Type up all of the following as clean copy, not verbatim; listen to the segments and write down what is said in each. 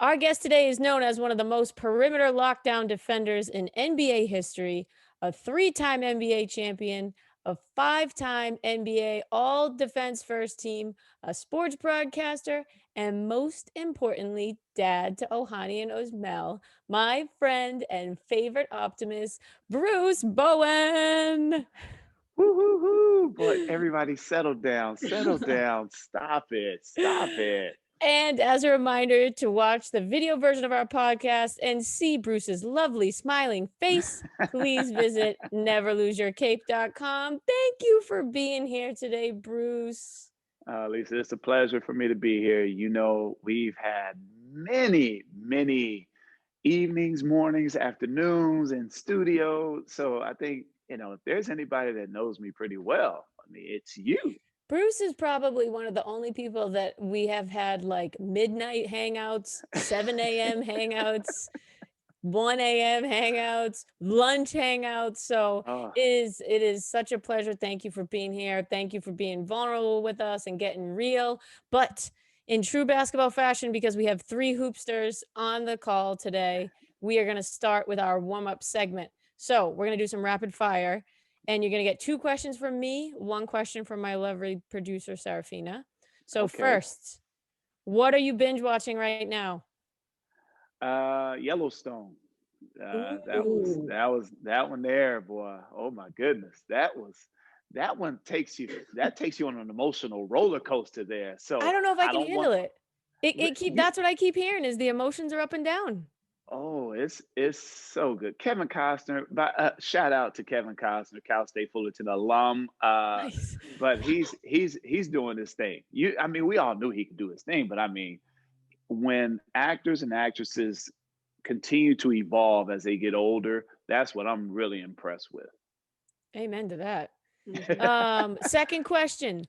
Our guest today is known as one of the most perimeter lockdown defenders in NBA history, a three-time NBA champion, a five-time NBA all defense first team, a sports broadcaster, and most importantly, dad to Ohani and Osmel, my friend and favorite optimist, Bruce Bowen. Woo, woo, woo. Boy, everybody settle down, settle down. Stop it, stop it. And as a reminder to watch the video version of our podcast and see Bruce's lovely smiling face, please visit neverloseyourcape.com. Thank you for being here today, Bruce. Lisa, it's a pleasure for me to be here. We've had many evenings, mornings, afternoons in studio. So I think, if there's anybody that knows me pretty well, I mean, it's you. Bruce is probably one of the only people that we have had like midnight hangouts, 7 a.m. hangouts, 1 a.m. hangouts, lunch hangouts. So Oh, it is such a pleasure. Thank you for being here. Thank you for being vulnerable with us and getting real. But in true basketball fashion, because we have three hoopsters on the call today, we are going to start with our warm-up segment. So we're going to do some rapid fire. And you're going to get two questions from me, one question from my lovely producer, Serafina. So, okay. first, what are you binge watching right now? Yellowstone. That was Ooh. that one there, boy. Oh my goodness. That one takes you on an emotional roller coaster there. I So don't know if I I can don't want handle it. It keep you that's what I keep hearing is the emotions are up and down. oh, it's so good. Kevin Costner, shout out to Kevin Costner, Cal State Fullerton alum. Nice. But he's doing this thing. I mean, we all knew he could do his thing, but I mean, when actors and actresses continue to evolve as they get older, that's what I'm really impressed with. Amen to that. Mhm. Second question,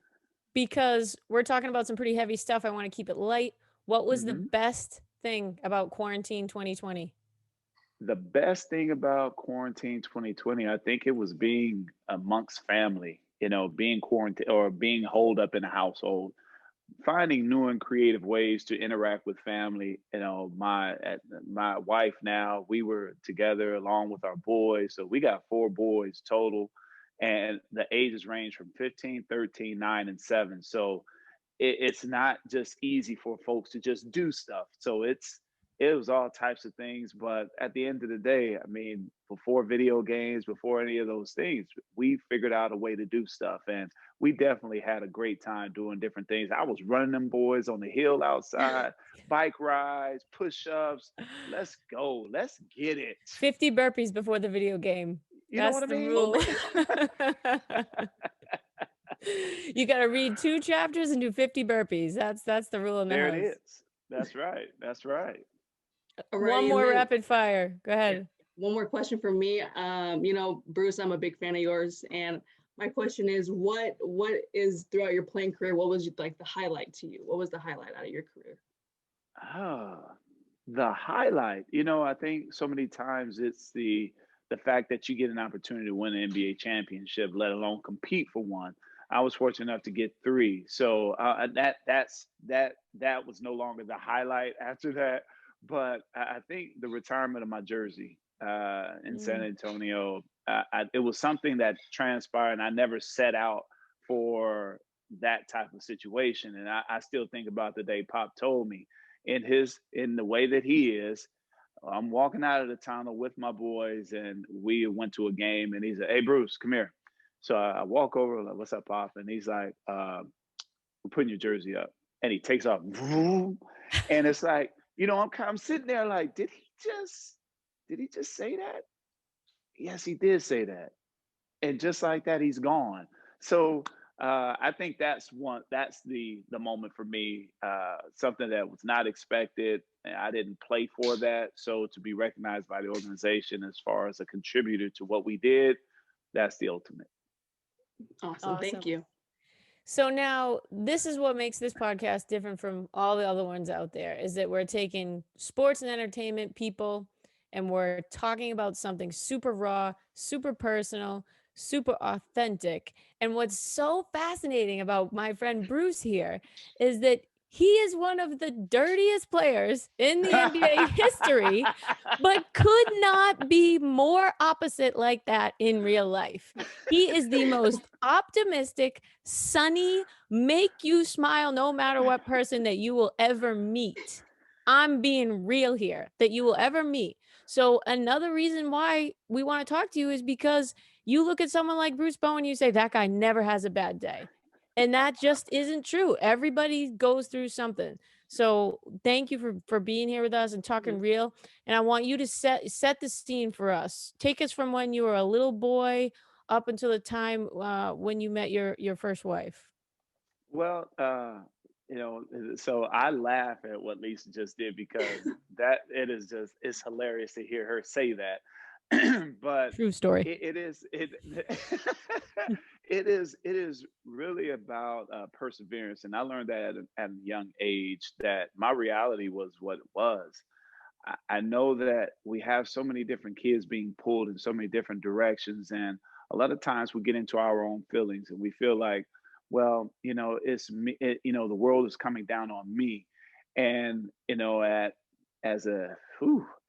because we're talking about some pretty heavy stuff, I want to keep it light. What was the Mhm. best thing about quarantine 2020? The best thing about quarantine 2020, I think it was being amongst family, being quarantined or being holed up in a household, finding new and creative ways to interact with family. My wife now, we were together along with our boys. So we got four boys total, and the ages range from 15, 13, 9, and 7. So it's not just easy for folks to just do stuff. So it was all types of things. But at the end of the day, I mean, before video games, before any of those things, we figured out a way to do stuff. And we definitely had a great time doing different things. I was running them boys on the hill outside, bike rides, push-ups. Let's go. Let's get it. 50 burpees before the video game. You know That's what I the mean? rule. You got to read two chapters and do 50 burpees. That's the rule in the There it house. is. That's right. That's right. One Alrighty, and more then rapid fire. Go yeah, ahead. one more question from me. Bruce, I'm a big fan of yours, and my question is, what is throughout your playing career? What was like the highlight to you? What was the highlight out of your career? Ah, the highlight. I think so many times it's the fact that you get an opportunity to win an NBA championship, let alone compete for one. I was fortunate enough to get three, so that was no longer the highlight after that. But I think the retirement of my jersey in San Mm. Antonio, it was something that transpired, and I never set out for that type of situation. And I still think about the day Pop told me in the way that he is. I'm walking out of the tunnel with my boys, and we went to a game. And he said, "Hey, Bruce, come here." So I walk over, like, "What's up, Pop?" And he's like, "We're putting your jersey up." And he takes off, vroom, and it's like, I'm sitting there like, did he just say that? Yes, he did say that, and just like that, he's gone. So I think that's the moment for me, something that was not expected. And I didn't play for that, so to be recognized by the organization as far as a contributor to what we did, that's the ultimate. Awesome, thank Awesome. you. So now this is what makes this podcast different from all the other ones out there is that we're taking sports and entertainment people and we're talking about something super raw, super personal, super authentic. And what's so fascinating about my friend Bruce here is that He is one of the dirtiest players in the NBA history, but could not be more opposite like that in real life. He is the most optimistic, sunny, make you smile no matter what person that you will ever meet. I'm being real here, that you will ever meet. So another reason why we want to talk to you is because you look at someone like Bruce Bowen, you say that guy never has a bad day. And that just isn't true. Everybody goes through something. So thank you for being here with us and talking real. And I want you to set the scene for us. Take us from when you were a little boy up until the time when you met your first wife. Well, so I laugh at what Lisa just did because that it is just it's hilarious to hear her say that. But True story. it is it it is really about perseverance, and I learned that at a young age that my reality was what it was. I know that we have so many different kids being pulled in so many different directions, and a lot of times we get into our own feelings and we feel like, well, it's me. The world is coming down on me, and at as a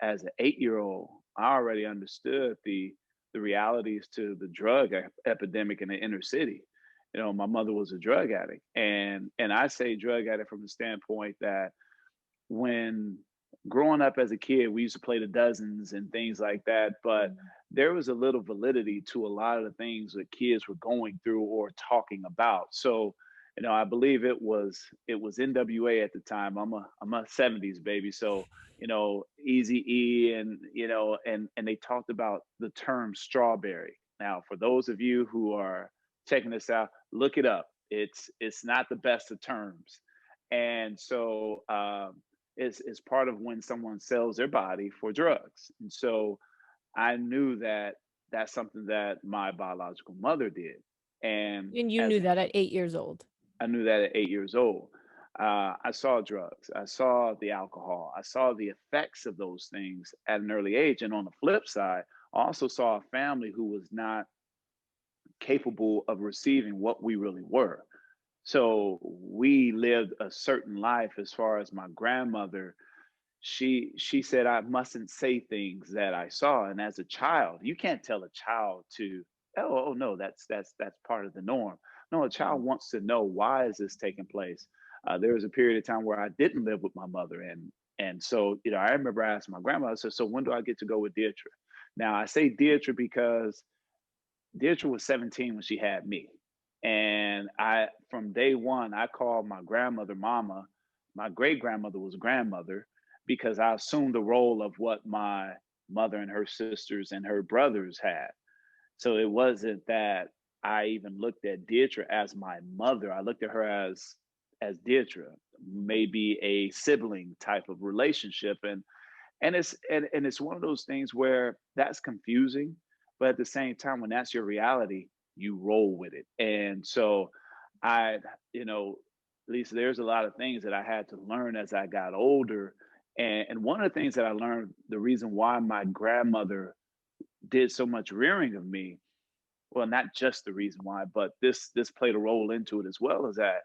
as an 8-year old, I already understood the realities to the drug epidemic in the inner city. My mother was a drug addict, and I say drug addict from the standpoint that when growing up as a kid, we used to play the dozens and things like that, but Mhm. there was a little validity to a lot of the things that kids were going through or talking about. So, I believe it was NWA at the time. I'm a 70s baby. So, Easy E and they talked about the term strawberry. Now, for those of you who are checking this out, look it up. It's not the best of terms. And so is part of when someone sells their body for drugs. And so I knew that that's something that my biological mother did. And And you as knew a that kid, at 8 years old. I knew that at 8 years old. I saw drugs, I saw the alcohol, I saw the effects of those things at an early age. And on the flip side, I also saw a family who was not capable of receiving what we really were. So we lived a certain life as far as my grandmother she said I mustn't say things that I saw. And as a child, you can't tell a child to, oh no, that's part of the norm. No, a child Mhm. wants to know, why is this taking place. There was a period of time where I didn't live with my mother, and so I remember asking my grandmother, I said, so when do I get to go with Deirdre? Now I say Deirdre because Deirdre was 17 when she had me. And I, from day one, I called my grandmother mama. My great grandmother was grandmother because I assumed the role of what my mother and her sisters and her brothers had. So it wasn't that I even looked at Deirdre as my mother. I looked at her as Deirdre, maybe a sibling type of relationship. And it's one of those things where that's confusing, but at the same time, when that's your reality, you roll with it. And so I, you know, Lisa, there's a lot of things that I had to learn as I got older. And one of the things that I learned, the reason why my grandmother did so much rearing of me, well, not just the reason why, but this played a role into it as well, is that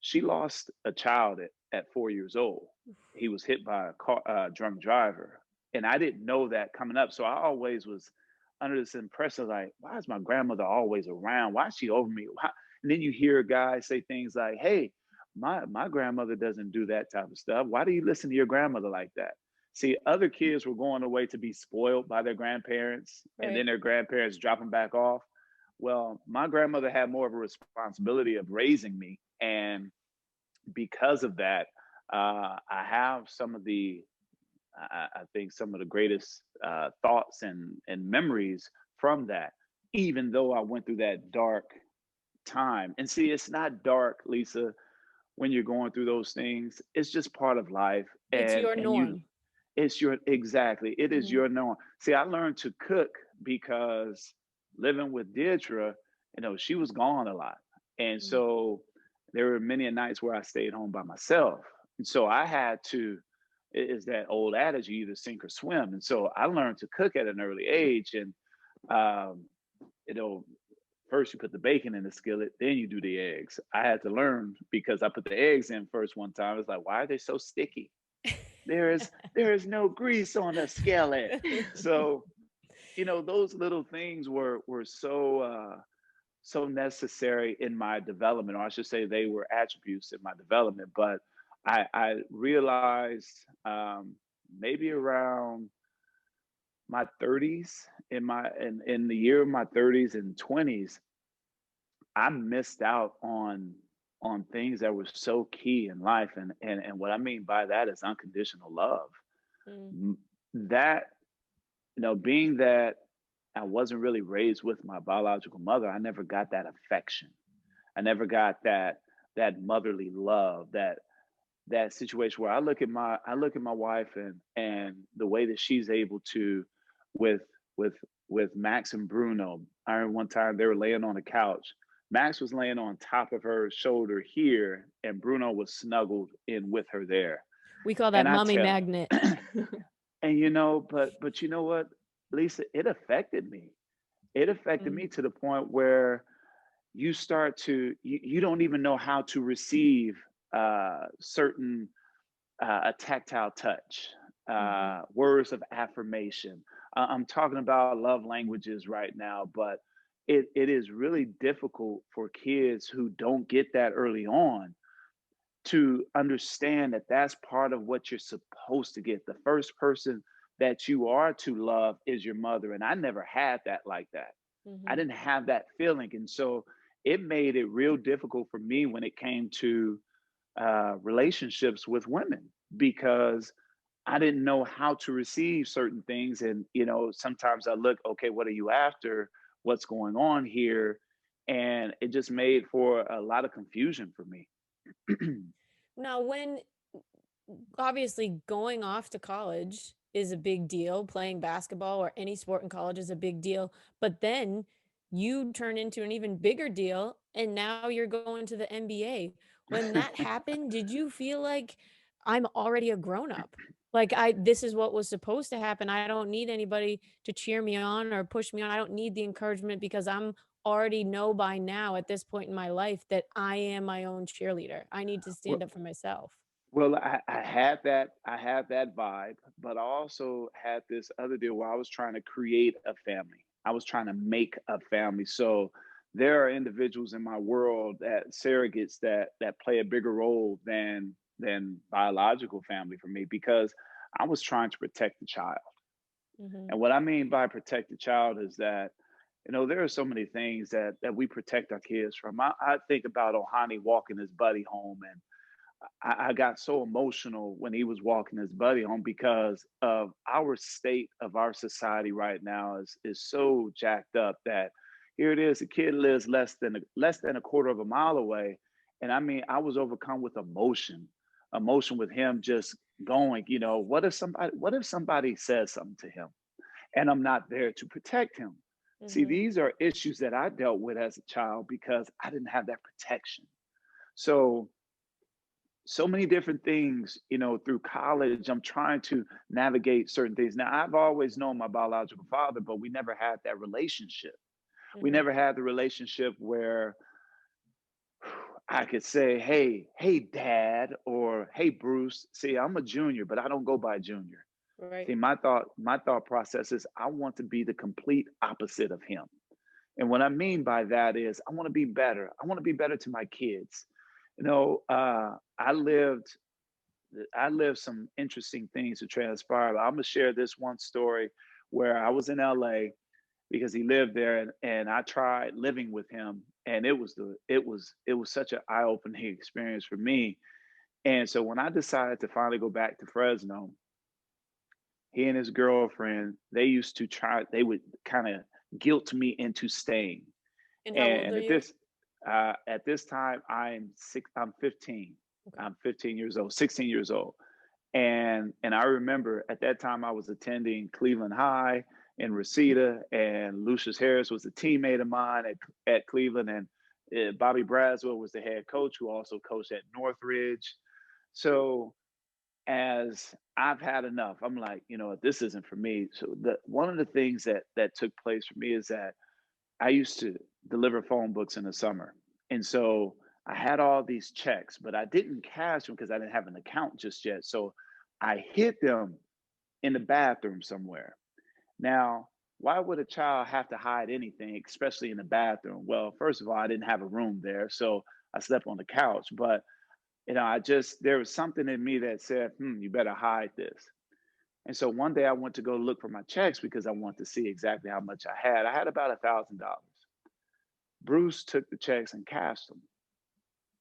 she lost a child at 4 years old. He was hit by a drunk driver, and I didn't know that coming up. So I always was under this impression like, why is my grandmother always around? Why is she over me? Why? And then you hear guys say things like, "Hey, my grandmother doesn't do that type of stuff. Why do you listen to your grandmother like that?" See, other kids were going away to be spoiled by their grandparents, and then Right. their grandparents drop them back off. Well, my grandmother had more of a responsibility of raising me, and because of that, I have some of the, I think, some of the greatest thoughts and memories from that. Even though I went through that dark time, and see, it's not dark, Lisa, when you're going through those things. It's just part of life, It's and your and you, norm. it's your, exactly. It is Mhm. your norm. See, I learned to cook because living with Deirdre, she was gone a lot. And Mhm. so there were many a nights where I stayed home by myself. And so I had to, is that old adage, you either sink or swim. And so I learned to cook at an early age. And, um, you know, first you put the bacon in the skillet, then you do the eggs. I had to learn because I put the eggs in first one time. It's like, why are they so sticky? There is no grease on the skillet. So, those little things were so necessary in my development, or I should say they were attributes in my development. But I realized maybe around my 30s, in the year of my 30s and 20s, I missed out on things that were so key in life, and what I mean by that is unconditional love. Mm, M- That, being that I wasn't really raised with my biological mother, I never got that affection. I never got that motherly love, that situation where I look at my wife, and the way that she's able to, with with with Max and Bruno. I remember one time they were laying on the couch. Max was laying on top of her shoulder here, and Bruno was snuggled in with her there. we call that And I mommy tell, magnet. and but you know what, Lisa, it affected me. It affected Mm, me to the point where you don't even know how to receive certain a tactile touch, mhm. words of affirmation. I'm talking about love languages right now, but it is really difficult for kids who don't get that early on to understand that that's part of what you're supposed to get. The first person that you are to love is your mother. And I never had that like that. I Mhm. didn't have that feeling. And so it made it real difficult for me when it came to relationships with women, because I didn't know how to receive certain things. And, sometimes I look, okay, what are you after? What's going on here? And it just made for a lot of confusion for me. Now, when obviously going off to college is a big deal, playing basketball or any sport in college is a big deal, but then you turn into an even bigger deal and now you're going to the NBA. When that happened, did you feel like I'm already a grown up? Like I this is what was supposed to happen. I don't need anybody to cheer me on or push me on. I don't need the encouragement because I'm already know by now at this point in my life that I am my own cheerleader. I need to stand Well, up for myself. well, I had that vibe, but I also had this other deal where I was trying to create a family. I was trying to make a family. So there are individuals in my world, that surrogates, that play a bigger role than biological family for me, because I was trying to protect the child. Mhm. And what I mean by protect the child is that, there are so many things that we protect our kids from. I think about Ohani walking his buddy home, and I got so emotional when he was walking his buddy home, because of our state of our society right now is so jacked up that here it is, a kid lives less than a quarter of a mile away. And I mean, I was overcome with emotion with him just going, what if somebody says something to him and I'm not there to protect him? See, Mhm. these are issues that I dealt with as a child because I didn't have that protection. So many different things, through college, I'm trying to navigate certain things. Now, I've always known my biological father, but we never had that relationship. We Mhm. never had the relationship where I could say, hey, dad, or hey, Bruce. See, I'm a junior, but I don't go by junior. Right. See, my thought process is I want to be the complete opposite of him. And what I mean by that is I want to be better. I want to be better to my kids. I lived some interesting things to transpire. I'm gonna share this one story where I was in LA because he lived there, and I tried living with him, and it was such an eye-opening experience for me. And so when I decided to finally go back to Fresno, he and his girlfriend, they would kind of guilt me into staying. And how old And are at you? this time I'm 15. Okay. I'm 15 years old, 16 years old. And I remember at that time I was attending Cleveland High in Reseda, and Lucius Harris was a teammate of mine at Cleveland, and Bobby Braswell was the head coach who also coached at Northridge. So as I've had enough, I'm like, this isn't for me. So one of the things that took place for me is that I used to deliver phone books in the summer. And so I had all these checks, but I didn't cash them because I didn't have an account just yet. So I hid them in the bathroom somewhere. Now, why would a child have to hide anything, especially in the bathroom? Well, first of all, I didn't have a room there. So I slept on the couch. But, there was something in me that said, you better hide this. And so one day I went to go look for my checks because I wanted to see exactly how much I had. I had about $1,000. Bruce took the checks and cashed them.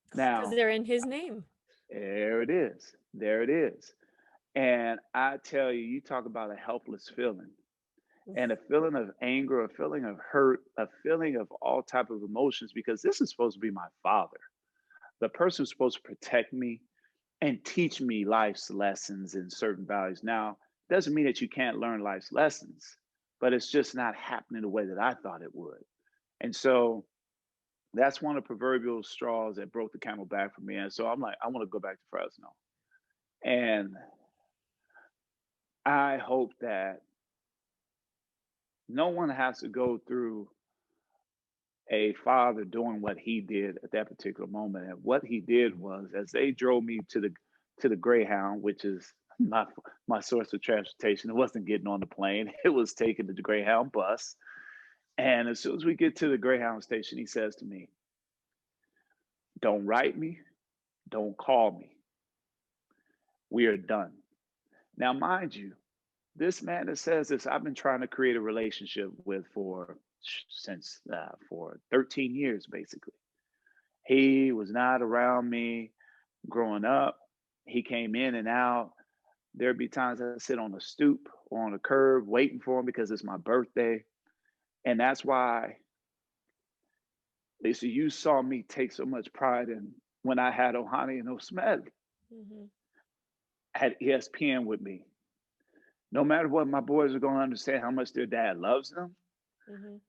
because Now, they're in his name. there it is. There it is. And I tell you, you talk about a helpless feeling and a feeling of anger, a feeling of hurt, a feeling of all type of emotions because this is supposed to be my father, the person who's supposed to protect me and teach me life's lessons and certain values. Now, doesn't mean that you can't learn life's lessons, but it's just not happening the way that I thought it would. And so that's one of the proverbial straws that broke the camel back for me. And so I'm like, I want to go back to Fresno. And I hope that no one has to go through a father doing what he did at that particular moment. And what he did was, as they drove me to the Greyhound, which is my source of transportation, it wasn't getting on the plane; it was taking the Greyhound bus. And as soon as we get to the Greyhound station, he says to me, "Don't write me, don't call me. We are done." Now, mind you, this man that says this, I've been trying to create a relationship with for 13 years, basically. He was not around me growing up. He came in and out. There'd be times I sit on the stoop or on the curb waiting for him because it's my birthday. And that's why, Lisa, you saw me take so much pride in when I had Ohani and Osmed Mhm, at ESPN with me. No matter what, my boys are going to understand how much their dad loves them. mhm.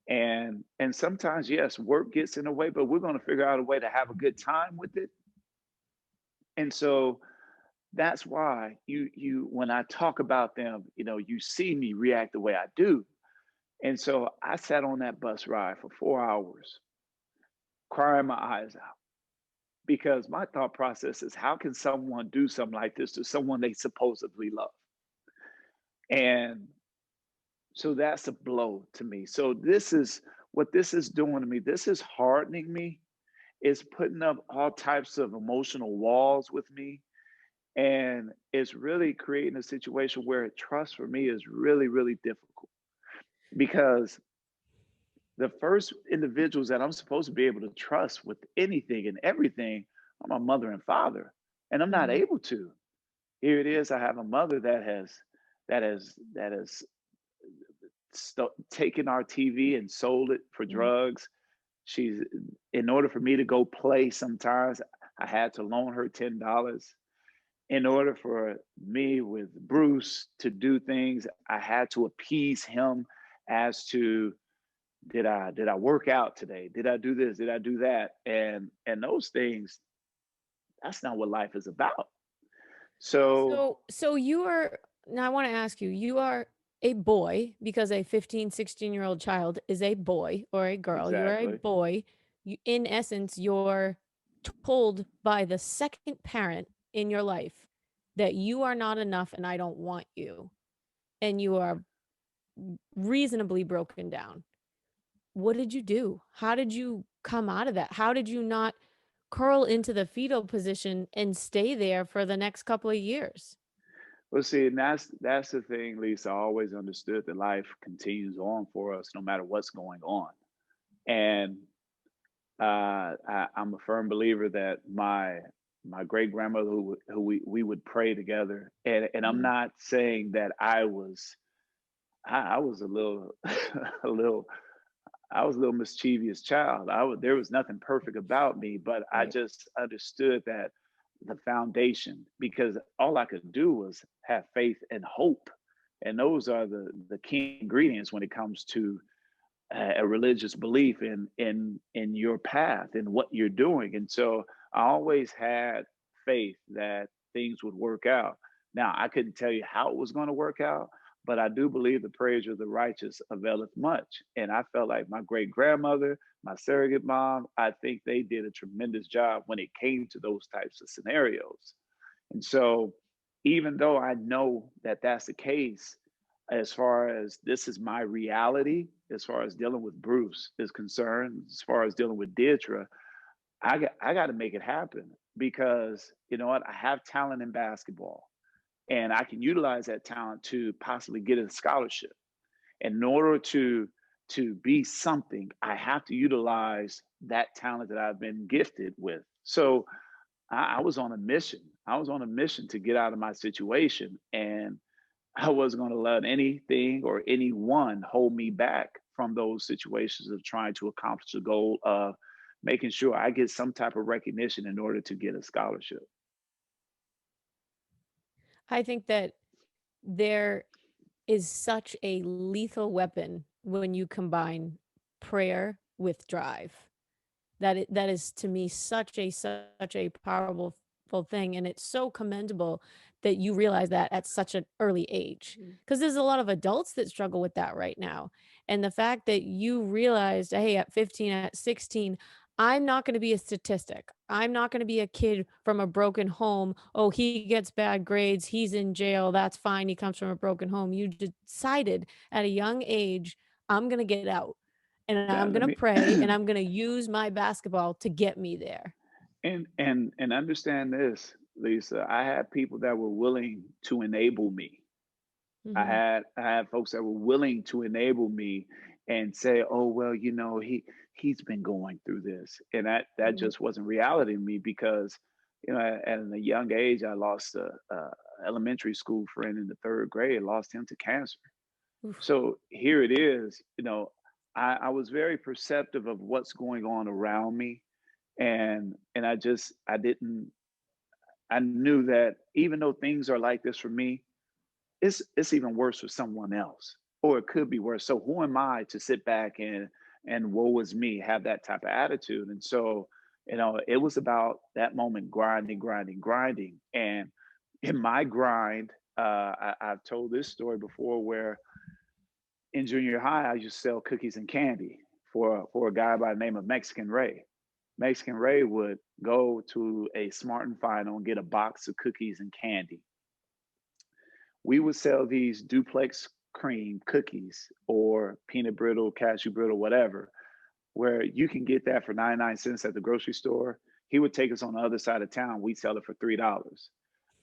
And sometimes, yes, work gets in the way, but we're going to figure out a way to have a good time with it. And so that's why you when I talk about them, you see me react the way I do. And so I sat on that bus ride for 4 hours, crying my eyes out because my thought process is how can someone do something like this to someone they supposedly love? And so that's a blow to me. So this is what this is doing to me. This is hardening me. It's putting up all types of emotional walls with me. And it's really creating a situation where trust for me is really, really difficult because the first individuals that I'm supposed to be able to trust with anything and everything are my mother and father. And I'm not Mhm. able to. Here it is. I have a mother that has taken our TV and sold it for Mhm. drugs. She's In order for me to go play sometimes I had to loan her $10. In order for me with Bruce to do things, I had to appease him as to did I work out today? Did I do this? Did I do that? And those things, that's not what life is about. So So you are now I want to ask you, you are a boy because a 15, 16-year-old child is a boy or a girl. You are a exactly. boy. In essence, you're told by the second parent in your life that you are not enough and I don't want you. And you are reasonably broken down. What did you do? How did you come out of that? How did you not curl into the fetal position and stay there for the next couple of years? Well, see, and that's the thing, Lisa. I always understood that life continues on for us no matter what's going on. And I'm a firm believer that my great grandmother who we would pray together, and I'm Mhm. not saying that I was a little a little I was a little mischievous child. There was nothing perfect about me, but I Right. just understood that the foundation because all I could do was have faith and hope, and those are the key ingredients when it comes to a religious belief in your path and what you're doing. And so I always had faith that things would work out. Now I couldn't tell you how it was going to work out, but I do believe the praise of the righteous availeth much. And I felt like my great grandmother, my surrogate mom, I think they did a tremendous job when it came to those types of scenarios. And so, even though I know that that's the case, as far as this is my reality, as far as dealing with Bruce is concerned, as far as dealing with Deidre, I got to make it happen because you know what? I have talent in basketball, and I can utilize that talent to possibly get a scholarship. In order to be something, I have to utilize that talent that I've been gifted with. So I was on a mission. I was on a mission to get out of my situation, and I wasn't going to let anything or anyone hold me back from those situations of trying to accomplish the goal of making sure I get some type of recognition in order to get a scholarship. I think that there is such a lethal weapon when you combine prayer with drive. That is to me such a powerful thing, and it's so commendable that you realize that at such an early age, Mhm. because there's a lot of adults that struggle with that right now, and the fact that you realized, "Hey, at 15, at 16, I'm not gonna be a statistic. I'm not gonna be a kid from a broken home. Oh, he gets bad grades, he's in jail, that's fine, he comes from a broken home." You decided at a young age, "I'm gonna get out, and Now, I'm let gonna me pray, and I'm gonna use my basketball to get me there." and understand this, Lisa. I had people that were willing to enable me. Mhm, I had folks that were willing to enable me and say, "Oh well, you know, he's been going through this," and that Mhm. just wasn't reality to me because, you know, at a young age, I lost a elementary school friend in the third grade. Lost him to cancer. oof. So here it is. You know, I was very perceptive of what's going on around me, and I didn't. I knew that even though things are like this for me, it's even worse for someone else, or it could be worse. So who am I to sit back and woe is me, have that type of attitude? And so, you know, it was about that moment, grinding, grinding, grinding. And in my grind, I've told this story before where in junior high I used to sell cookies and candy for a guy by the name of Mexican Ray. Mexican Ray would go to a Smart and Final and get a box of cookies and candy. We would sell these duplex cream cookies or peanut brittle, cashew brittle, whatever, where you can get that for 99 cents at the grocery store. He would take us on the other side of town. We'd sell it for $3.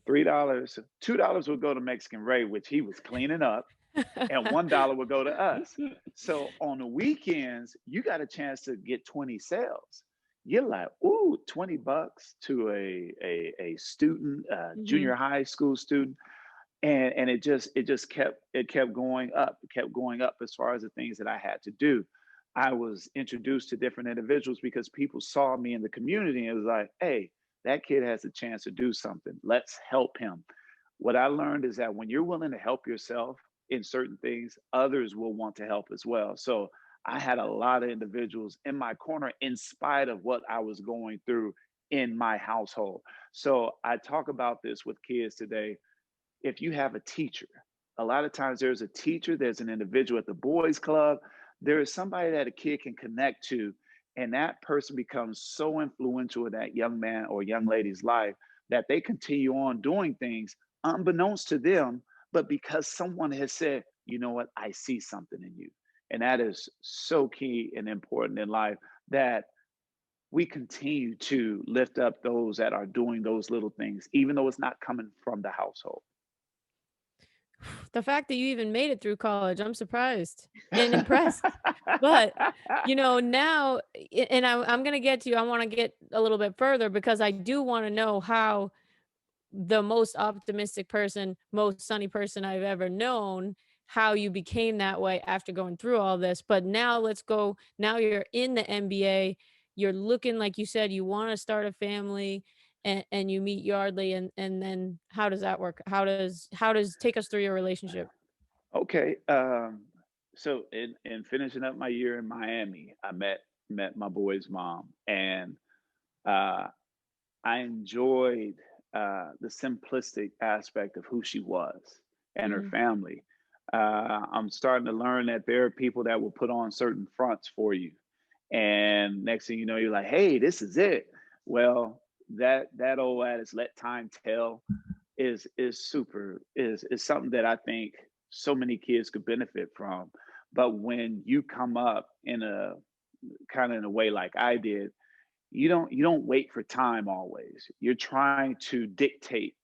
$3, $2 would go to Mexican Ray, which he was cleaning up, and $1 would go to us. So on the weekends, you got a chance to get 20 sales. You're like, ooh, 20 bucks to a student, junior Mhm. high school student, and it just kept going up. It kept going up as far as the things that I had to do. I was introduced to different individuals because people saw me in the community and it was like, hey, that kid has a chance to do something, let's help him. What I learned is that when you're willing to help yourself in certain things, others will want to help as well. So I had a lot of individuals in my corner in spite of what I was going through in my household. So I talk about this with kids today. If you have a teacher, a lot of times there's a teacher, there's an individual at the boys club, there is somebody that a kid can connect to, and that person becomes so influential in that young man or young lady's life that they continue on doing things unbeknownst to them, but because someone has said, you know what, I see something in you. And that is so key and important in life that we continue to lift up those that are doing those little things, even though it's not coming from the household. The fact that you even made it through college, I'm surprised and impressed. But, now and I'm gonna get to you, I wanna get a little bit further because I do wanna know how the most optimistic person, most sunny person I've ever known, how you became that way after going through all this. But now let's go. Now you're in the NBA. You're looking like you said you want to start a family, and you meet Yardley, and then how does that work? How does take us through your relationship? Okay. So in finishing up my year in Miami, I met my boy's mom, and uh, I enjoyed the simplistic aspect of who she was and her Mhm. family. I'm starting to learn that there are people that will put on certain fronts for you, and next thing you know, you're like, "Hey, this is it." Well, that old adage, "Let time tell," is super is something that I think so many kids could benefit from. But when you come up in a kind of in a way like I did, you don't wait for time always. You're trying to dictate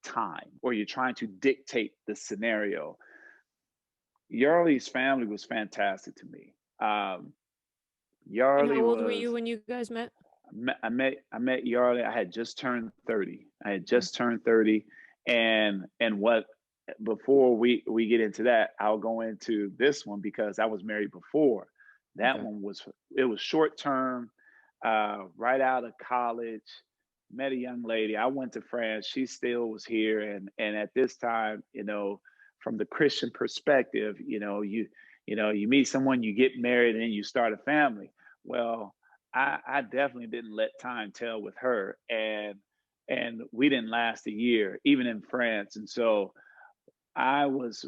time, or you're trying to dictate the scenario. Yarley's family was fantastic to me. And how Yarley old were you was when you guys met? I met Yarley. I had just turned 30. I had Mm, just turned 30, and what before we get into that, I'll go into this one because I was married before. That okay. one was it was short term, right out of college. Met a young lady. I went to France. She still was here, and at this time, from the Christian perspective, you meet someone, you get married, and then you start a family. Well, I definitely didn't let time tell with her, and we didn't last a year, even in France. And so I was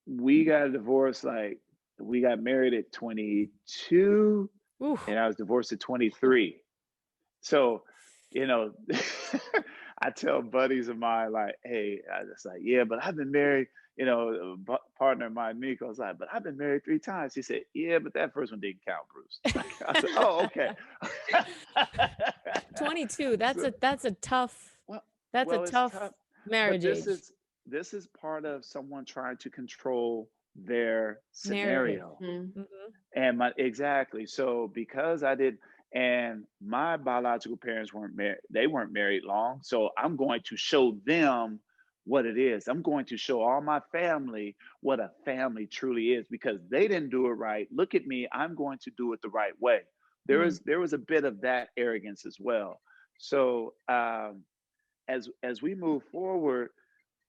we got divorced, like, we got married at 22, Ooh. and I was divorced at 23. So, you know, I tell buddies of mine, like, hey, I just like, yeah, but I've been married, partner of mine, Nico, was like, but I've been married 3 times. He said, yeah, but that first one didn't count, Bruce. I said, oh, okay. 22, So, well, that's a well, it's tough tough, but marriage age. this is part of someone trying to control their Narrative. scenario. Mhm. Mhm. And my exactly. So because I did, and my biological parents weren't married, they weren't married long. So I'm going to show them what it is. I'm going to show all my family what a family truly is because they didn't do it right. Look at me. I'm going to do it the right way. Mm, There was a bit of that arrogance as well. So as we move forward,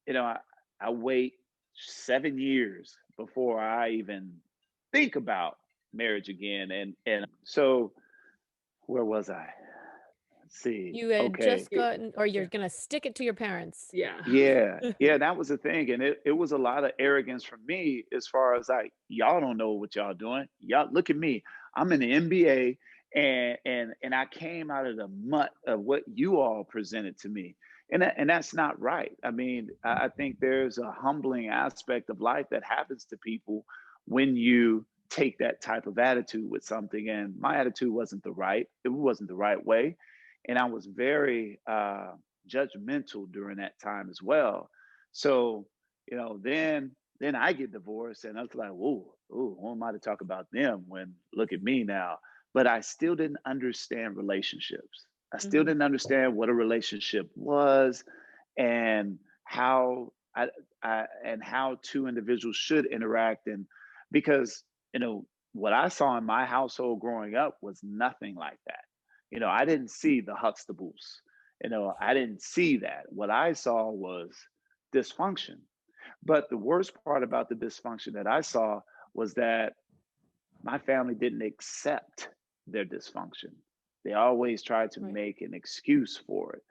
you know, I, I wait 7 years before I even think about marriage again. And so where was I? Let's see. you had Okay. just gotten, or Yeah. you're gonna stick it to your parents. Yeah. Yeah. Yeah. That was the thing. And it was a lot of arrogance from me as far as like, y'all don't know what y'all doing. Y'all look at me. I'm in the NBA, and I came out of the mutt of what you all presented to me. And that's not right. I mean, I think there's a humbling aspect of life that happens to people when you take that type of attitude with something. And my attitude it wasn't the right way. And I was very judgmental during that time as well. So, then I get divorced, and I was like, "Whoa, ooh, who am I to talk about them when look at me now?" But I still didn't understand relationships. I still Mhm. didn't understand what a relationship was, and how and how two individuals should interact, and because what I saw in my household growing up was nothing like that. I didn't see the Huxtables. I didn't see that. What I saw was dysfunction. But the worst part about the dysfunction that I saw was that my family didn't accept their dysfunction. They always tried to Right. make an excuse for it.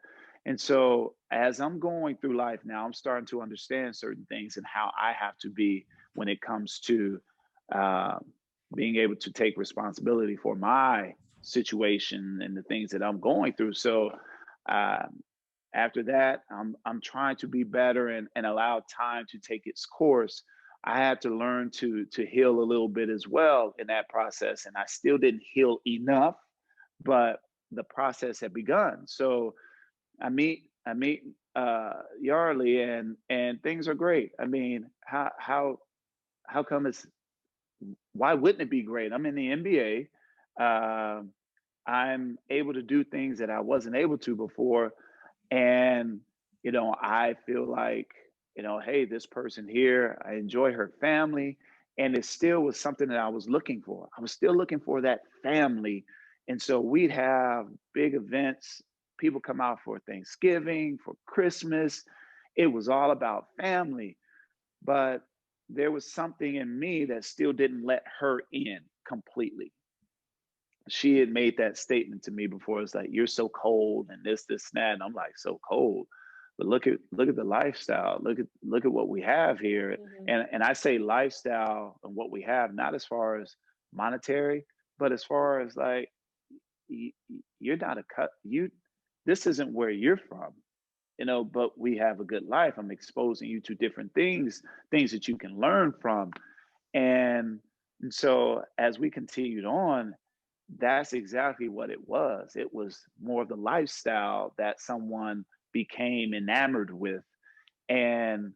And so as I'm going through life now, I'm starting to understand certain things and how I have to be when it comes to uh, being able to take responsibility for my situation and the things that I'm going through. So um, after that, I'm trying to be better and allow time to take its course. I had to learn to heal a little bit as well in that process, and I still didn't heal enough, but the process had begun. So I meet Yarley, and things are great. I mean, how come it's why wouldn't it be great? I'm in the NBA. Um, I'm able to do things that I wasn't able to before, and I feel like hey, this person here, I enjoy her family, and it still was something that I was looking for. I was still looking for that family, and so we'd have big events. People come out for Thanksgiving, for Christmas. It was all about family, but there was something in me that still didn't let her in completely. She had made that statement to me before. It's like, you're so cold and this, and that. And I'm like, so cold. but look at the lifestyle. Look at what we have here. Mhm. And I say lifestyle and what we have, not as far as monetary, but as far as like you're not a cut. You this isn't where you're from, but we have a good life. I'm exposing you to different things that you can learn from. And, and so as we continued on, that's exactly what it was. It was more of the lifestyle that someone became enamored with. And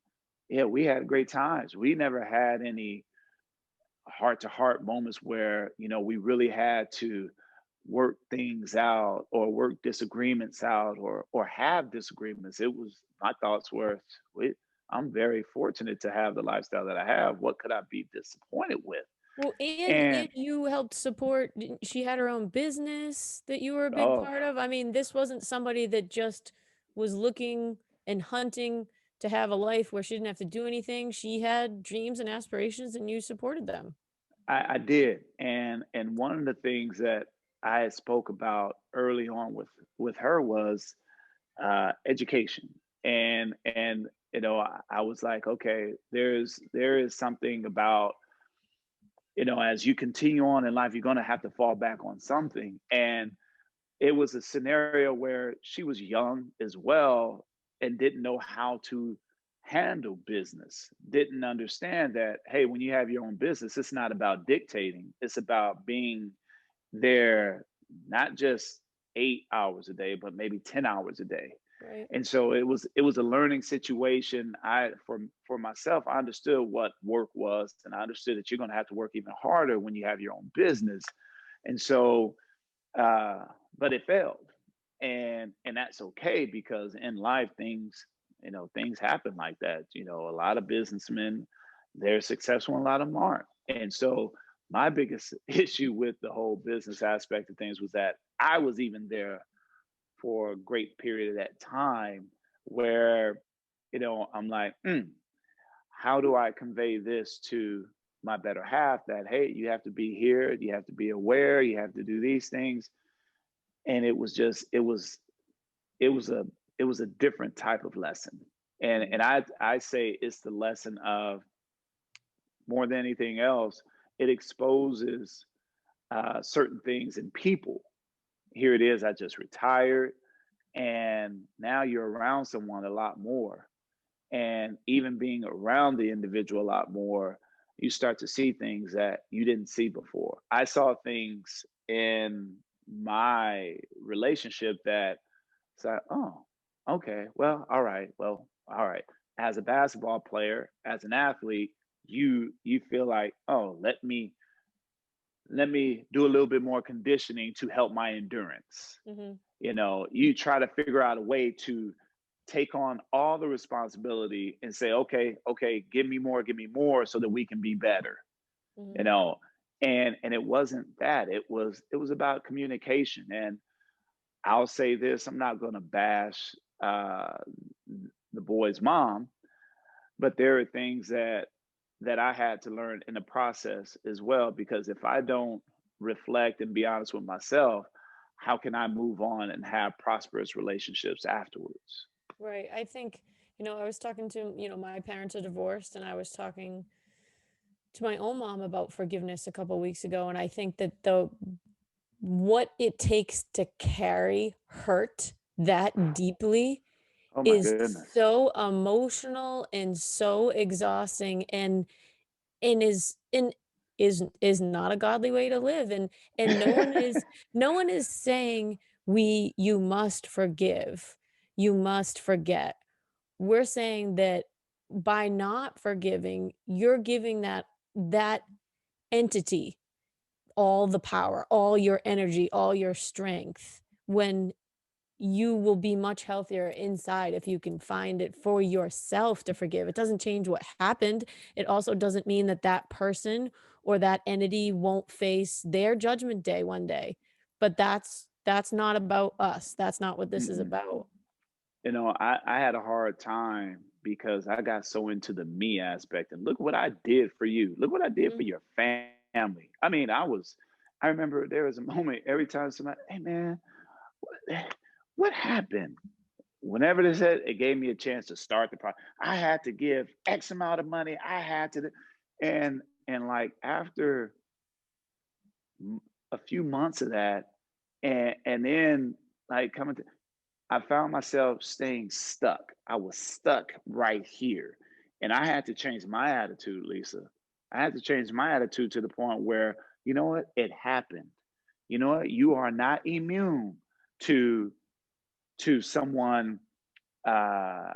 yeah, we had great times. We never had any heart to heart moments where, we really had to work things out or work disagreements out or have disagreements. It was my thoughts were, "Wait, I'm very fortunate to have the lifestyle that I have. What could I be disappointed with?" Well, and And you helped support didn't she had her own business that you were a big oh, part of? I mean, this wasn't somebody that just was looking and hunting to have a life where she didn't have to do anything. She had dreams and aspirations, and you supported them. I did. And one of the things that I had spoke about early on with her was education. And I was like, okay, there is something about, as you continue on in life, you're going to have to fall back on something. And it was a scenario where she was young as well and didn't know how to handle business, didn't understand that, hey, when you have your own business, it's not about dictating, it's about being there, not just 8 hours a day, but maybe 10 hours a day. Right. And so it was a learning situation. For myself, I understood what work was, and I understood that you're going to have to work even harder when you have your own business. And so uh, but it failed, and that's okay because in life things happen like that. A lot of businessmen, they're successful and a lot of them aren't. And so my biggest issue with the whole business aspect of things was that I was even there for a great period of that time where I'm like, how do I convey this to my better half that, hey, you have to be here, you have to be aware, you have to do these things. And it was a different type of lesson. And Mhm. I say it's the lesson of, more than anything else, it exposes certain things in people. Here it is, I just retired, and now you're around someone a lot more. And even being around the individual a lot more, you start to see things that you didn't see before. I saw things in my relationship that, so, oh, okay, well, all right, all right. As a basketball player, as an athlete, you feel like, oh, let me do a little bit more conditioning to help my endurance. Mhm. You try to figure out a way to take on all the responsibility and say, okay, give me more so that we can be better. you Mhm. know and it wasn't that, it was about communication. And I'll say this, I'm not going to bash uh the boy's mom, but there are things that I had to learn in the process as well, because if I don't reflect and be honest with myself, how can I move on and have prosperous relationships afterwards? Right. I think, I was talking to, my parents are divorced, and I was talking to my own mom about forgiveness a couple weeks ago, and I think that the what it takes to carry hurt that deeply Oh my is goodness. so emotional and so exhausting, and is not a godly way to live, and no one is saying you must forgive, you must forget. We're saying that by not forgiving, you're giving that entity all the power, all your energy, all your strength, when you will be much healthier inside if you can find it for yourself to forgive. It doesn't change what happened. It also doesn't mean that that person or that entity won't face their judgment day one day. But that's not about us. That's not what this is Mm-mm. about. I had a hard time because I got so into the me aspect. And look what I did for you. Look what I did for Mhm. your family. I mean, I remember there was a moment every time somebody, hey man, what happened? whenever this hit, it gave me a chance to start the project. I had to give X amount of money. I had to, and like after a few months of that, and then like coming to, I found myself staying stuck. I was stuck right here, and I had to change my attitude, Lisa. I had to change my attitude to the point where, you know what, it happened. You know what, you are not immune to someone uh,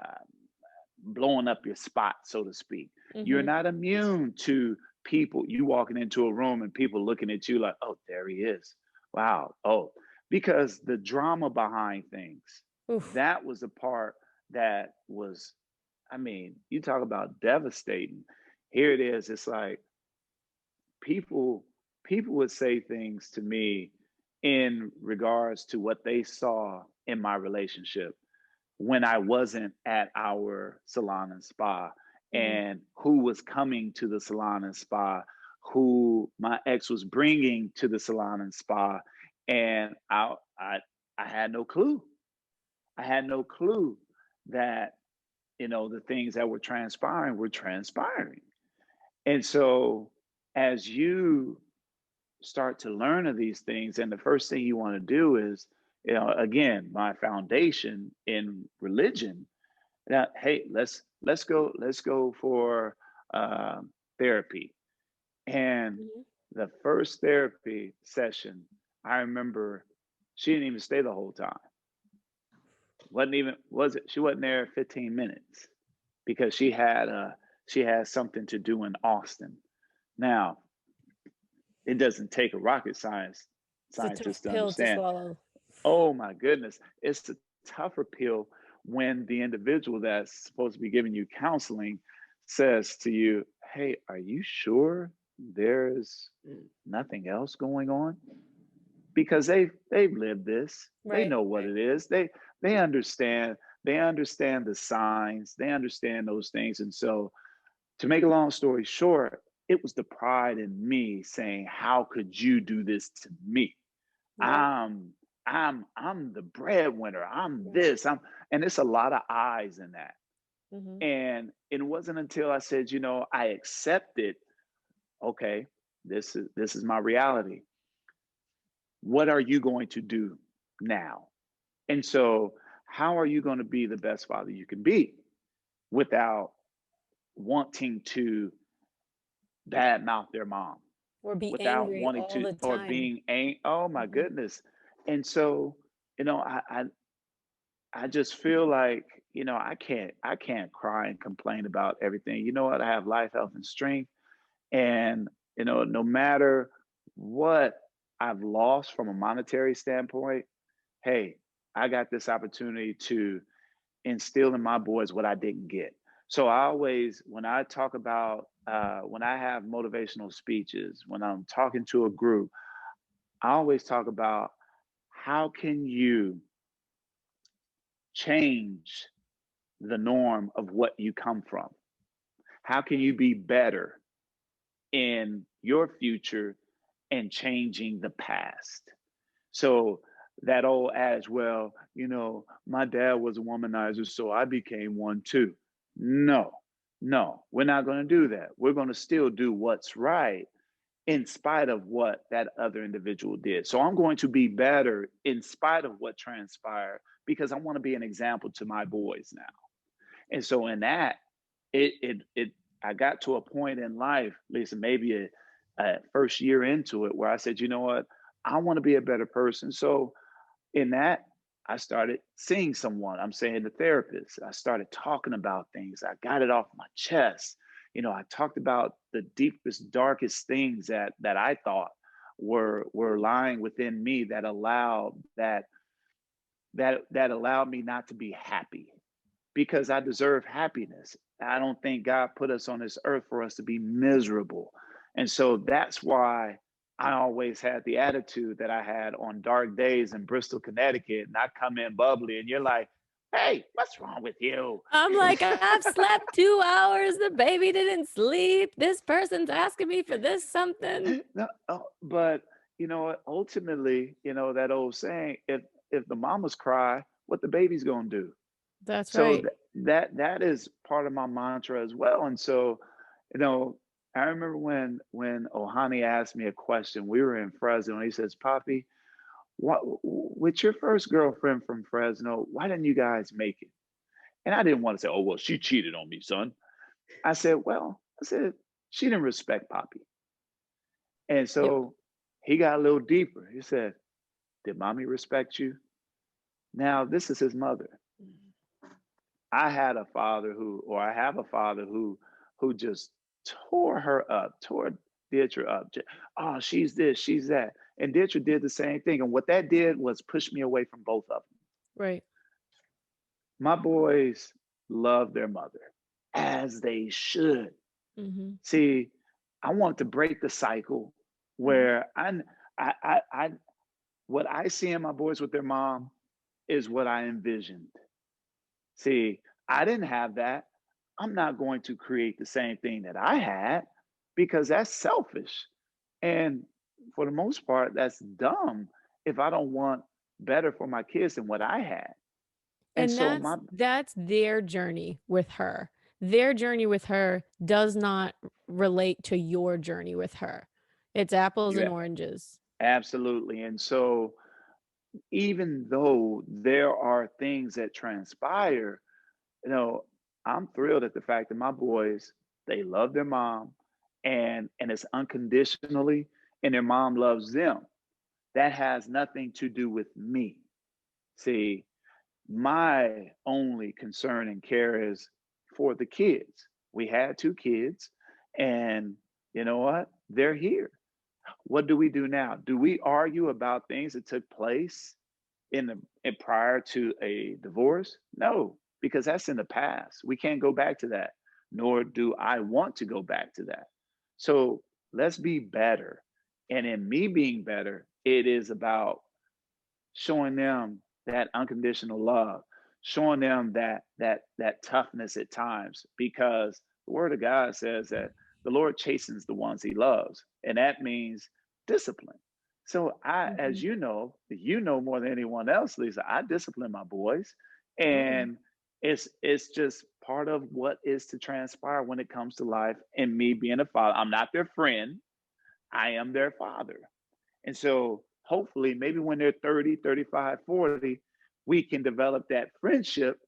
blowing up your spot, so to speak. You're Mhm. not immune to people, you walking into a room and people looking at you like, oh, there he is. Wow. Oh, because the drama behind things, Oof. that was the part that was, I mean, you talk about devastating. Here it is. It's like people would say things to me in regards to what they saw in my relationship when I wasn't at our salon and spa, Mhm. and who was coming to the salon and spa, who my ex was bringing to the salon and spa, and I had no clue. I had no clue that, you know, the things that were transpiring. And so as you start to learn of these things, and the first thing you want to do is, you know, again, my foundation in religion, now, hey, let's go for therapy. And Mhm. the first therapy session, I remember she didn't even stay the whole time. Wasn't even was it? She wasn't there 15 minutes because she had something to do in Austin. Now, it doesn't take a rocket It's a tough scientist to pill to understand. swallow. Oh my goodness, it's a tougher pill when the individual that's supposed to be giving you counseling says to you, "Hey, are you sure there's nothing else going on?" Because they've lived this. They Right. know what Right. it is. They understand. They understand the signs. They understand those things. And so, to make a long story short, it was the pride in me saying, "How could you do this to me? Right. I'm I'm the breadwinner. I'm Right. this. I'm," and it's a lot of eyes in that. Mhm. And it wasn't until I said, you know, I accepted, okay, this is my reality. What are you going to do now? And so, how are you going to be the best father you can be without wanting to badmouth their mom, Or be without angry wanting all to, the or time. being oh my Mhm. goodness. And so, you know, I just feel like, you know, I can't cry and complain about everything. You know what? I have life, health, and strength. And, you know, no matter what I've lost from a monetary standpoint, hey, I got this opportunity to instill in my boys what I didn't get. So I always, when I talk about, when I have motivational speeches, when I'm talking to a group, I always talk about how can you change the norm of what you come from? How can you be better in your future and changing the past? So that old adage, well, you know, my dad was a womanizer, so I became one too. No, no, we're not going to do that. We're going to still do what's right in spite of what that other individual did. So I'm going to be better in spite of what transpired because I want to be an example to my boys now. And so in that, it I got to a point in life, Lisa, maybe a first year into it, where I said, you know what, I want to be a better person. So in that, I started seeing someone. I'm saying the therapist. I started talking about things. I got it off my chest. You know, I talked about the deepest, darkest things that I thought were lying within me that allowed that allowed me not to be happy because I deserve happiness. I don't think God put us on this earth for us to be miserable. And so that's why I always had the attitude that I had on dark days in Bristol, Connecticut. And I come in bubbly, and you're like, hey, what's wrong with you? I'm like, "I've slept 2 hours, the baby didn't sleep, this person's asking me for this something." No, but you know what? Ultimately, you know, that old saying, if the mamas cry, what the baby's gonna do? That's So right. that is part of my mantra as well. And so, you know, I remember when Ohani asked me a question. We were in Fresno, and he says, "Poppy, what with your first girlfriend from Fresno? Why didn't you guys make it?" And I didn't want to say, "Oh well, she cheated on me, son." I said, "Well, I said she didn't respect Poppy." And Yep. so he got a little deeper. He said, "Did mommy respect you?" Now this is his mother. I had a father who, or I have a father who just tore her up, tore Dietra up. Oh, she's this, she's that. And Dietra did the same thing. And what that did was push me away from both of them. Right. My boys love their mother, as they should. Mhm. See, I want to break the cycle Mhm. where I what I see in my boys with their mom is what I envisioned. See, I didn't have that. I'm not going to create the same thing that I had because that's selfish. And for the most part, that's dumb if I don't want better for my kids than what I had. And And so that's their journey with her. Their journey with her does not relate to your journey with her. It's apples and yeah, oranges. absolutely. And so even though there are things that transpire, you know, I'm thrilled at the fact that my boys, they love their mom and it's unconditionally, and their mom loves them. That has nothing to do with me. See, my only concern and care is for the kids. We had two kids, and you know what? They're here. What do we do now? Do we argue about things that took place prior to a divorce? No, because that's in the past. We can't go back to that, nor do I want to go back to that. So let's be better. And in me being better, it is about showing them that unconditional love, showing them that toughness at times, because the word of God says that the Lord chastens the ones he loves, and that means discipline. So as Mhm. you know more than anyone else, Lisa, I discipline my boys, Oh, and it's just part of what is to transpire when it comes to life and me being a father. I'm not their friend, I am their father. And so hopefully, maybe when they're 30, 35, 40, we can develop that friendship.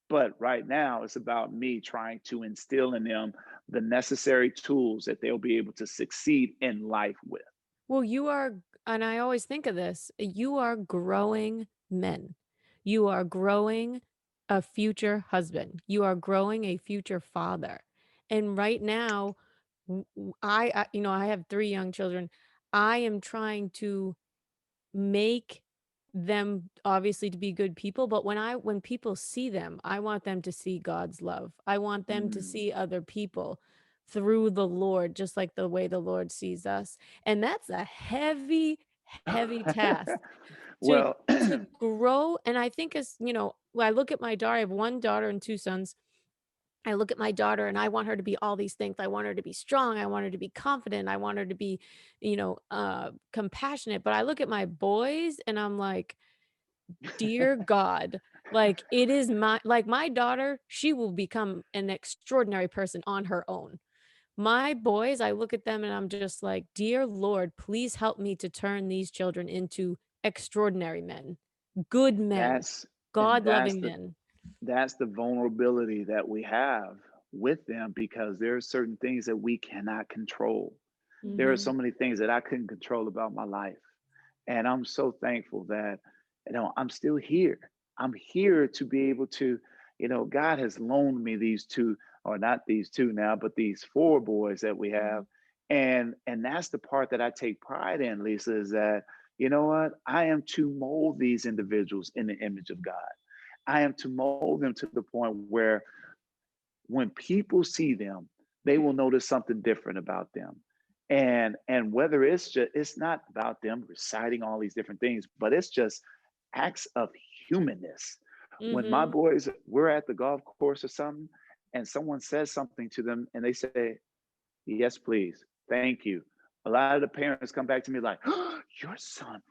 But right now, it's about me trying to instill in them the necessary tools that they'll be able to succeed in life with. well, you are, and I always think of this, you are growing men. You are growing a future husband. You are growing a future father. And right now, I have 3 young children. I am trying to make them obviously to be good people, but when people see them, I want them to see God's love. I want them to Mm. see other people through the Lord, just like the way the Lord sees us. And that's a heavy, heavy task to Well, to grow. And I think as, when I look at my daughter, I have 1 daughter and 2 sons. I look at my daughter and I want her to be all these things. I want her to be strong. I want her to be confident. I want her to be, compassionate. But I look at my boys and I'm like, dear God, like it is my daughter, she will become an extraordinary person on her own. My boys, I look at them and I'm just like, dear Lord, please help me to turn these children into extraordinary men, good men, that's and God loving men. that's the vulnerability that we have with them, because there are certain things that we cannot control. There are so Mhm. many things that I couldn't control about my life. And I'm so thankful that, I'm still here. I'm here to be able to, God has loaned me these two, or not these two now, but these four boys that we have. Mhm. And that's the part that I take pride in, Lisa, is that, you know what? I am to mold these individuals in the image of God. I am to mold them to the point where when people see them, they will notice something different about them. And whether it's not about them reciting all these different things, but it's just acts of humanness. When my Mhm. boys, we're at the golf course or something, and someone says something to them and they say, "Yes, please, thank you." A lot of the parents come back to me like, "Oh, your son,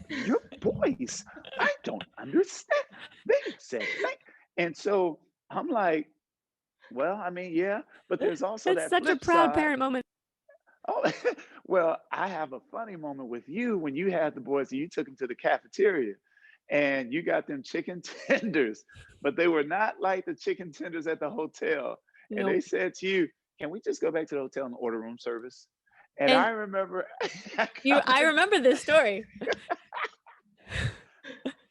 your boys, I don't understand. They said thank." And so I'm like, well, I mean, yeah, but there's also That's that such a flip proud side. parent moment. Oh, well, I have a funny moment with you when you had the boys and you took them to the cafeteria and you got them chicken tenders, but they were not like the chicken tenders at the hotel. And they Nope. said to you, can we just go back to the hotel and order room service? And And I remember I coming, remember this story.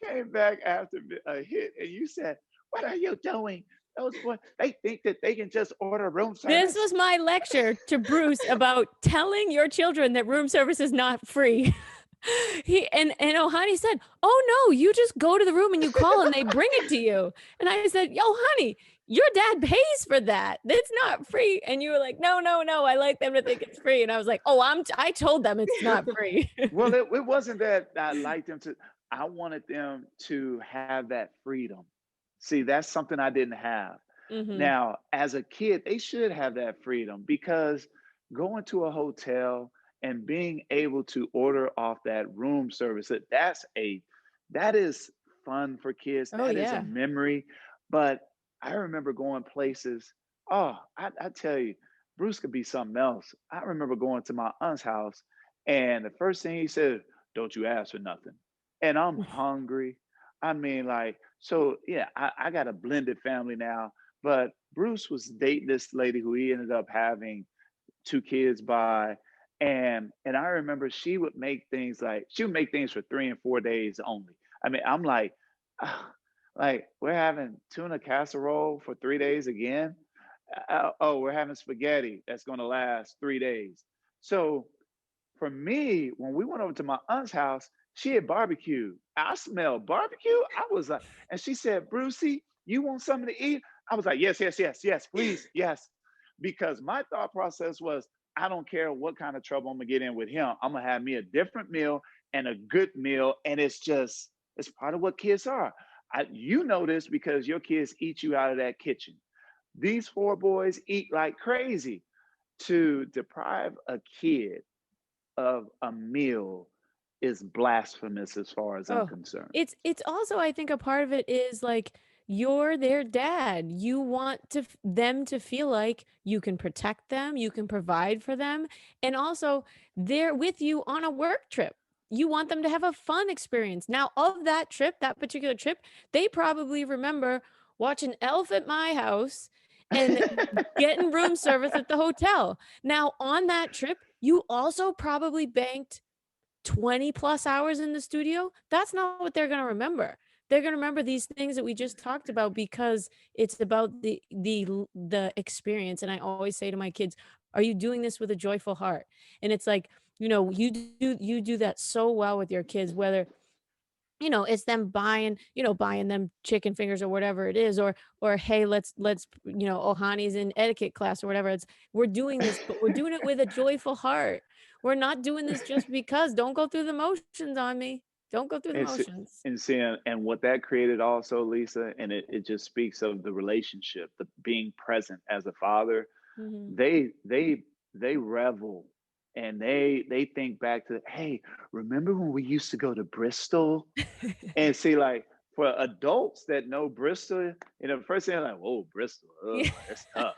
came back after a hit and you said, what are you doing? Those boys, they think that they can just order room This service. was my lecture to Bruce about telling your children that room service is not free. And Ohani said, "Oh no, you just go to the room and you call and they bring it to you." And I said, "Yo, honey, your dad pays for that. It's not free." And you were like, "No, no, no. I like them to think it's free." And I was like, "Oh, I told them it's not free." Well, it wasn't that I liked them to, I wanted them to have that freedom. See, that's something I didn't have. Mhm. Now, as a kid, they should have that freedom because going to a hotel and being able to order off that room service, that is fun for kids. Oh That is a yeah. memory. But I remember going places. Oh, I tell you, Bruce could be something else. I remember going to my aunt's house and the first thing he said, don't you ask for nothing. And I'm hungry. I mean, like, so yeah, I got a blended family now, but Bruce was dating this lady who he ended up having two kids by. And I remember she would make things for 3 and 4 days only. I mean, I'm like, "Ah, like we're having tuna casserole for 3 days again. Oh, we're having spaghetti that's going to last 3 days. So for me, when we went over to my aunt's house, she had barbecue. I smelled barbecue. I was like, and she said, Brucey, you want something to eat? I was like, yes, yes, yes, yes, please, yes. Because my thought process was, I don't care what kind of trouble I'm gonna get in with him. I'm gonna have me a different meal and a good meal. And it's part of what kids are. You know this because your kids eat you out of that kitchen. These four boys eat like crazy. To deprive a kid of a meal is blasphemous as far as I'm Oh, concerned. it's also I think a part of it is like you're their dad. You want them to feel like you can protect them, you can provide for them, and also they're with you on a work trip. You want them to have a fun experience. Now, of that trip, that particular trip, they probably remember watching Elf at my house and getting room service at the hotel. Now, on that trip, you also probably banked 20 plus hours in the studio, that's not what they're going to remember. They're going to remember these things that we just talked about because it's about the experience. And I always say to my kids, are you doing this with a joyful heart? And it's like, you do that so well with your kids, whether it's them buying them chicken fingers or whatever it is, or hey, let's Ohani's in etiquette class or whatever. We're doing this, but we're doing it with a joyful heart. We're not doing this just because. Don't go through the motions on me. Don't go through the It's motions. and seeing and what that created also, Lisa, and it just speaks of the relationship, the being present as a father. Mhm. They revel and they think back to, hey, remember when we used to go to Bristol? And see, like for adults that know Bristol, first thing they're like, whoa, Bristol, Yeah. that's tough.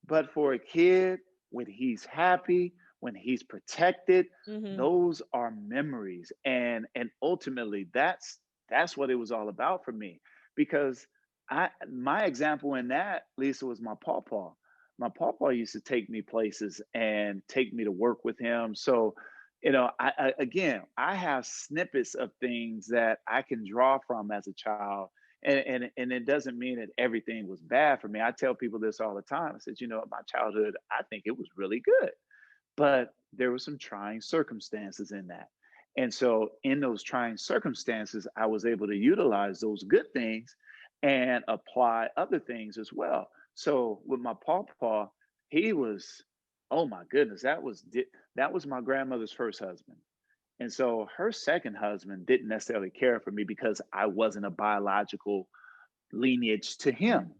But for a kid, when he's happy, when he's protected, Mhm. those are memories. And ultimately that's what it was all about for me. Because my example in that, Lisa, was my pawpaw. My pawpaw used to take me places and take me to work with him. So, again, I have snippets of things that I can draw from as a child, and it doesn't mean that everything was bad for me. I tell people this all the time. I said, my childhood, I think it was really good, but there were some trying circumstances in that. And so in those trying circumstances, I was able to utilize those good things and apply other things as well. So with my pawpaw, he was, oh my goodness, that was my grandmother's first husband. And so her second husband didn't necessarily care for me because I wasn't a biological lineage to him.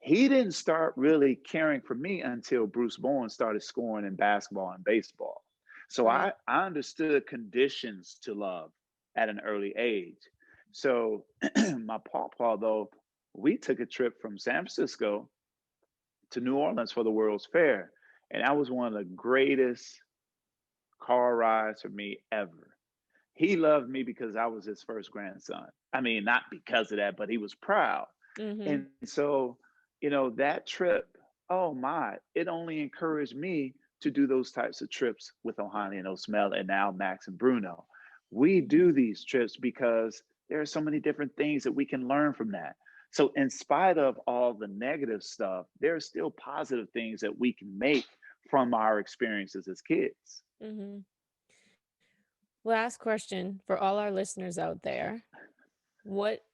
He didn't start really caring for me until Bruce Bowen started scoring in basketball and baseball. So Right. I understood conditions to love at an early age. So my pawpaw, though, we took a trip from San Francisco to New Orleans for the World's Fair. And that was one of the greatest car rides for me ever. He loved me because I was his first grandson. I mean, not because of that, but he was proud. Mhm. And so, that trip, oh my, it only encouraged me to do those types of trips with Ohani and Osmel and now Max and Bruno. We Mhm. do these trips because there are so many different things that we can learn from that. So, in spite of all the negative stuff, there are still positive things that we can make from our experiences as kids. Mhm. Last question for all our listeners out there. What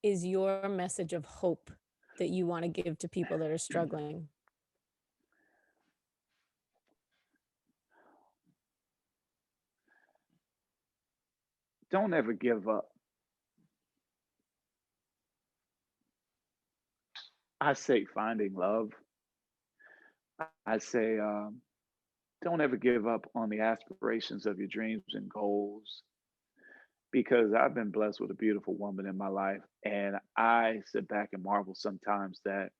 is your message of hope that you want to give to people that are struggling? Don't ever give up. I say finding love. I say don't ever give up on the aspirations of your dreams and goals, because I've been blessed with a beautiful woman in my life. And I sit back and marvel sometimes that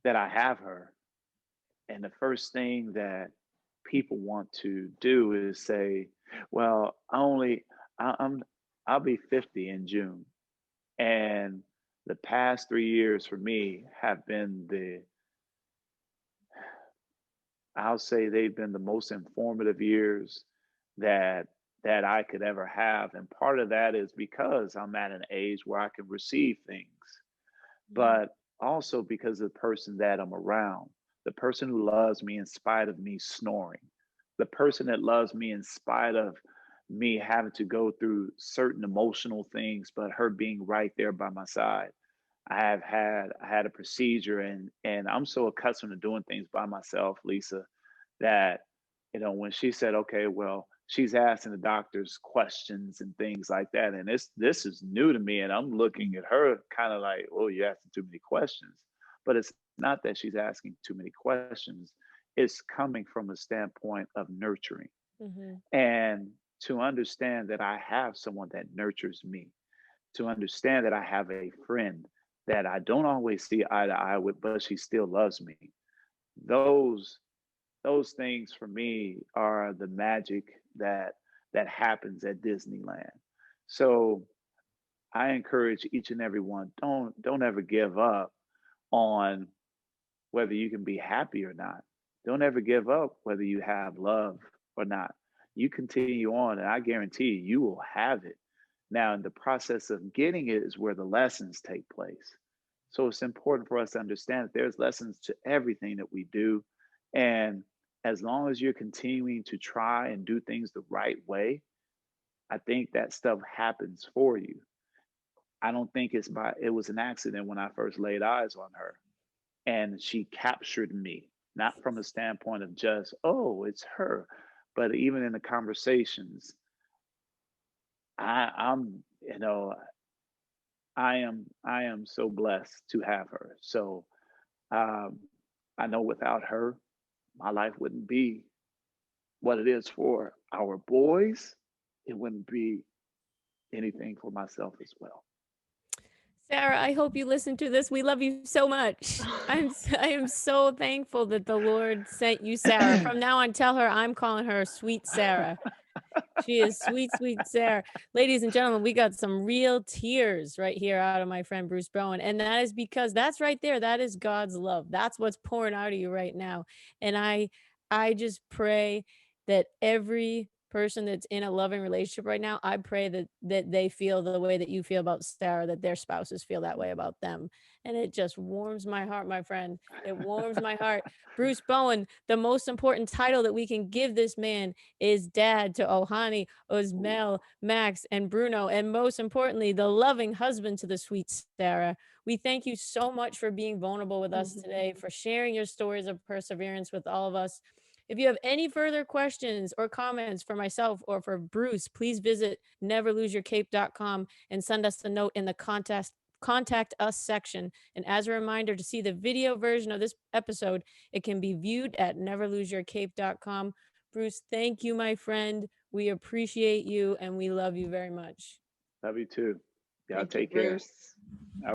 I have her. And the first thing that people want to do is say, well, I'm I'll be 50 in June. And the past 3 years for me have been I'll say they've been the most informative years that I could ever have. And part of that is because I'm at an age where I can receive things, Mhm. but also because of the person that I'm around, the person who loves me in spite of me snoring, the person that loves me in spite of me having to go through certain emotional things, but her being right there by my side. I had a procedure, and I'm so accustomed to doing things by myself, Lisa, that when she said, okay, well, she's asking the doctors questions and things like that, and this is new to me, and I'm looking at her kind of like, oh, you're asking too many questions. But it's not that she's asking too many questions. It's coming from a standpoint of nurturing, Mhm. and to understand that I have someone that nurtures me, to understand that I have a friend that I don't always see eye to eye with, but she still loves me. Those those things for me are the magic that happens at Disneyland. So I encourage each and every one, don't ever give up on whether you can be happy or not. Don't ever give up whether you have love or not. You continue on, and I guarantee you will have it. Now, in the process of getting it is where the lessons take place. So it's important for us to understand that there's lessons to everything that we do. And as long as you're continuing to try and do things the right way, I think that stuff happens for you. I don't think it was an accident when I first laid eyes on her and she captured me, not from a standpoint of just, oh, it's her, but even in the conversations, I'm, I am so blessed to have her. So um, I know without her, my life wouldn't be what it is for our boys. It wouldn't be anything for myself as well. Sarah, I hope you listen to this. We love you so much. I am so thankful that the Lord sent you Sarah. From now on, tell her I'm calling her Sweet Sarah. She is sweet, sweet Sarah. Ladies and gentlemen, we got some real tears right here out of my friend Bruce Bowen. And that is because that's right there. That is God's love. That's what's pouring out of you right now. And I just pray that every person that's in a loving relationship right now, I pray that they feel the way that you feel about Sarah, that their spouses feel that way about them. And it just warms my heart, my friend. It warms my heart. Bruce Bowen, the most important title that we can give this man is dad to Ohani, Ooh, Osmel, Max, and Bruno, and most importantly, the loving husband to the sweet Sarah. We thank you so much for being vulnerable with us Mhm. today, for sharing your stories of perseverance with all of us. If you have any further questions or comments for myself or for Bruce, please visit neverloseyourcape.com and send us a note in the contact us section. And as a reminder, to see the video version of this episode, it can be viewed at neverloseyourcape.com. Bruce, thank you, my friend. We appreciate you and we love you very much. love you too. Y'all Thank you, take care. Bruce.